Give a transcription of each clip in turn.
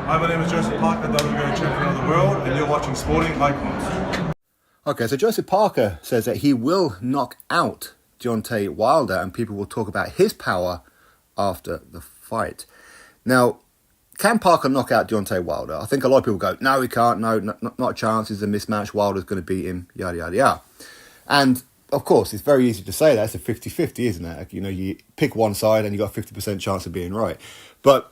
Hi, my name is Joseph Parker, WBO champion of the world, and you're watching Sporting Icons. Okay, so Joseph Parker says that he will knock out Deontay Wilder and people will talk about his power after the fight. Now, can Parker knock out Deontay Wilder? I think a lot of people go, no, he can't, no, not a chance, it's a mismatch, Wilder's going to beat him, yada, yada, yada. And, of course, it's very easy to say that. It's a 50-50, isn't it? You know, you pick one side and you've got a 50% chance of being right. But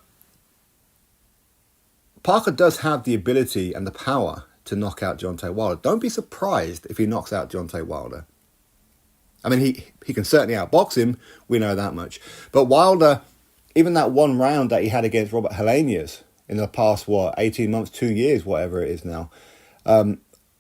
Parker does have the ability and the power to knock out Deontay Wilder. Don't be surprised if he knocks out Deontay Wilder. I mean, he can certainly outbox him, we know that much. But Wilder, even that one round that he had against Robert Helenius in the past, 18 months, 2 years, whatever it is now,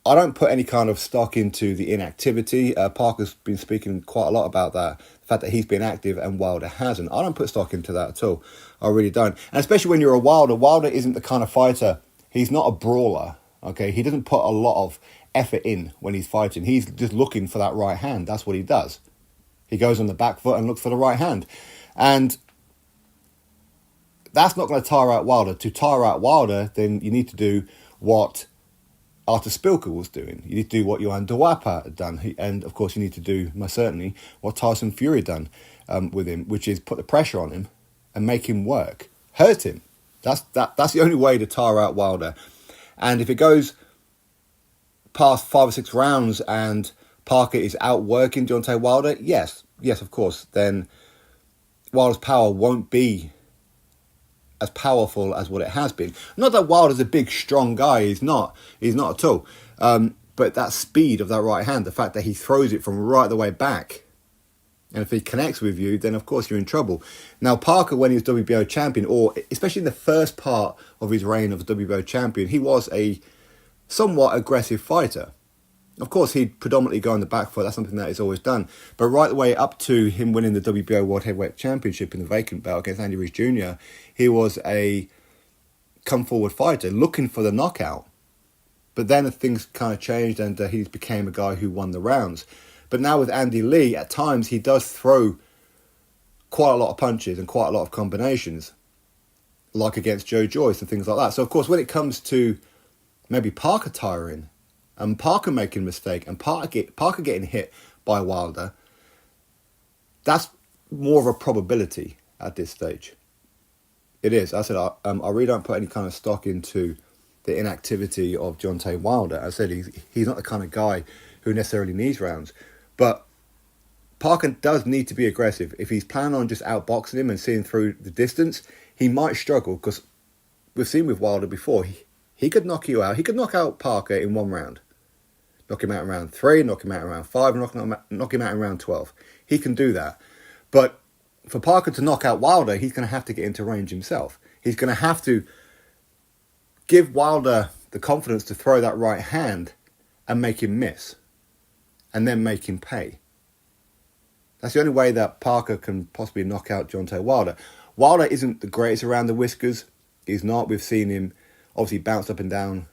I don't put any kind of stock into the inactivity. Parker's been speaking quite a lot about that, the fact that he's been active and Wilder hasn't. I don't put stock into that at all. I really don't. And especially when you're a Wilder isn't the kind of fighter, he's not a brawler, okay? He doesn't put a lot of effort in when he's fighting. He's just looking for that right hand. That's what he does. He goes on the back foot and looks for the right hand. And that's not going to tire out Wilder. To tire out Wilder, then you need to do what Artur Spilka was doing. You need to do what Johan Duapa had done. And, of course, you need to do, most certainly, what Tyson Fury had done with him, which is put the pressure on him and make him work. Hurt him. That's the only way to tire out Wilder. And if it goes past 5 or 6 rounds and Parker is outworking Deontay Wilder, yes, of course, then Wilder's power won't be as powerful as what it has been. Not that Wilder's a big, strong guy. He's not at all. But that speed of that right hand, the fact that he throws it from right the way back, and if he connects with you, then of course you're in trouble. Now, Parker, when he was WBO champion, or especially in the first part of his reign as WBO champion, he was a somewhat aggressive fighter. Of course, he'd predominantly go on the back foot. That's something that he's always done. But right the way up to him winning the WBO World Heavyweight Championship in the vacant belt against Andy Ruiz Jr., he was a come-forward fighter looking for the knockout. But then things kind of changed and he became a guy who won the rounds. But now with Andy Lee, at times he does throw quite a lot of punches and quite a lot of combinations, like against Joe Joyce and things like that. So, of course, when it comes to maybe Parker tiring and Parker making a mistake and Parker getting hit by Wilder, that's more of a probability at this stage. It is. I said I really don't put any kind of stock into the inactivity of Deontay Wilder. I said he's not the kind of guy who necessarily needs rounds. But Parker does need to be aggressive. If he's planning on just outboxing him and seeing through the distance, he might struggle because we've seen with Wilder before, he could knock you out. He could knock out Parker in one round. Knock him out in round 3, knock him out in round 5, knock him out in round 12. He can do that. But for Parker to knock out Wilder, he's going to have to get into range himself. He's going to have to give Wilder the confidence to throw that right hand and make him miss. And then make him pay. That's the only way that Parker can possibly knock out Deontay Wilder. Wilder isn't the greatest around the whiskers. He's not. We've seen him obviously bounce up and down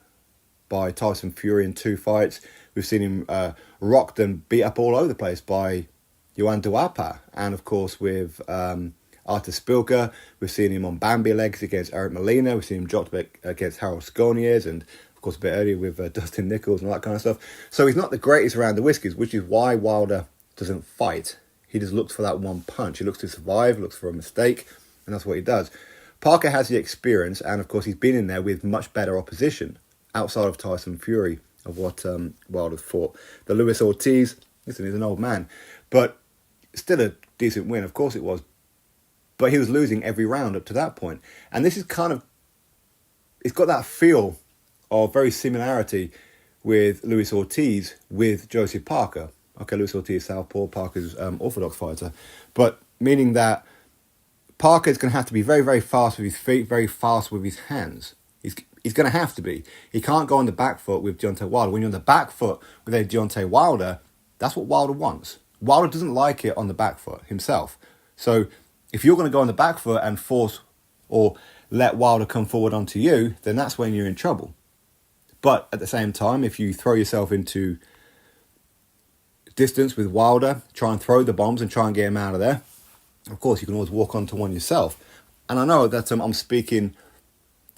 by Tyson Fury in 2 fights. We've seen him rocked and beat up all over the place by Johan Duapa. And, of course, with Artur Spilka. We've seen him on Bambi legs against Eric Molina. We've seen him dropped against Harold Skoniers and, of course, a bit earlier with Dustin Nichols and all that kind of stuff. So he's not the greatest around the whiskers, which is why Wilder doesn't fight. He just looks for that one punch. He looks to survive, looks for a mistake, and that's what he does. Parker has the experience, and of course he's been in there with much better opposition outside of Tyson Fury of what Wilder fought. The Luis Ortiz, listen, he's an old man, but still a decent win. Of course it was. But he was losing every round up to that point. And this is kind of, it's got that feel of very similarity with Luis Ortiz with Joseph Parker. Okay, Luis Ortiz southpaw, Parker's orthodox fighter. But meaning that Parker's going to have to be very, very fast with his feet, very fast with his hands. He's going to have to be. He can't go on the back foot with Deontay Wilder. When you're on the back foot with a Deontay Wilder, that's what Wilder wants. Wilder doesn't like it on the back foot himself. So if you're going to go on the back foot and force or let Wilder come forward onto you, then that's when you're in trouble. But at the same time, if you throw yourself into distance with Wilder, try and throw the bombs and try and get him out of there, of course, you can always walk onto one yourself. And I know that I'm speaking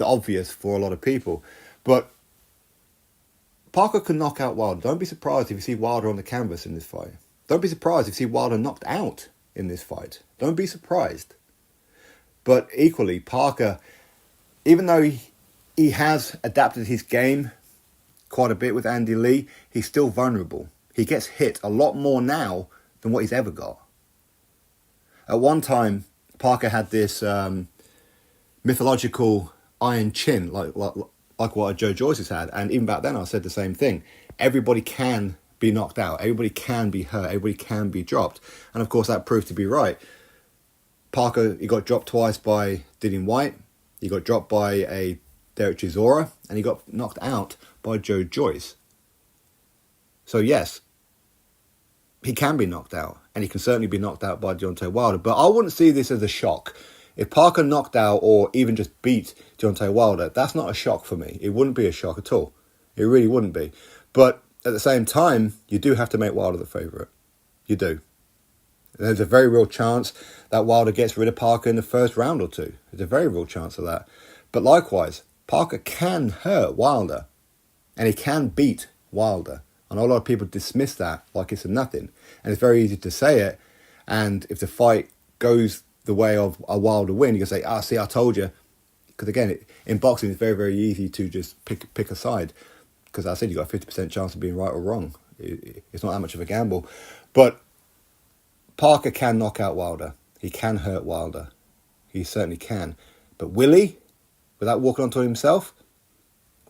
the obvious for a lot of people. But Parker can knock out Wilder. Don't be surprised if you see Wilder on the canvas in this fight. Don't be surprised if you see Wilder knocked out in this fight. Don't be surprised. But equally, Parker, even though he has adapted his game quite a bit with Andy Lee, he's still vulnerable. He gets hit a lot more now than what he's ever got. At one time, Parker had this mythological iron chin, like what Joe Joyce has had. And even back then, I said the same thing. Everybody can be knocked out. Everybody can be hurt. Everybody can be dropped. And of course, that proved to be right. Parker, he got dropped twice by Dillian Whyte. He got dropped by a Derek Chisora. And he got knocked out by Joe Joyce. So yes, he can be knocked out. And he can certainly be knocked out by Deontay Wilder. But I wouldn't see this as a shock. If Parker knocked out or even just beat Deontay Wilder, that's not a shock for me. It wouldn't be a shock at all. It really wouldn't be. But at the same time, you do have to make Wilder the favourite. You do. There's a very real chance that Wilder gets rid of Parker in the first round or two. There's a very real chance of that. But likewise, Parker can hurt Wilder. And he can beat Wilder. I know a lot of people dismiss that like it's a nothing. And it's very easy to say it. And if the fight goes the way of a Wilder win, you can say, see, I told you. Because again, in boxing, it's very, very easy to just pick a side. Because I said you got a 50% chance of being right or wrong. It's not that much of a gamble. But Parker can knock out Wilder. He can hurt Wilder. He certainly can. But will he? Without walking onto himself?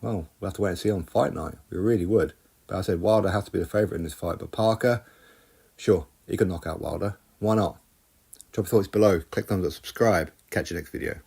Well, we'll have to wait and see on fight night. We really would. But I said Wilder has to be the favourite in this fight. But Parker, sure, he could knock out Wilder. Why not? Drop your thoughts below. Click thumbs up, subscribe. Catch you next video.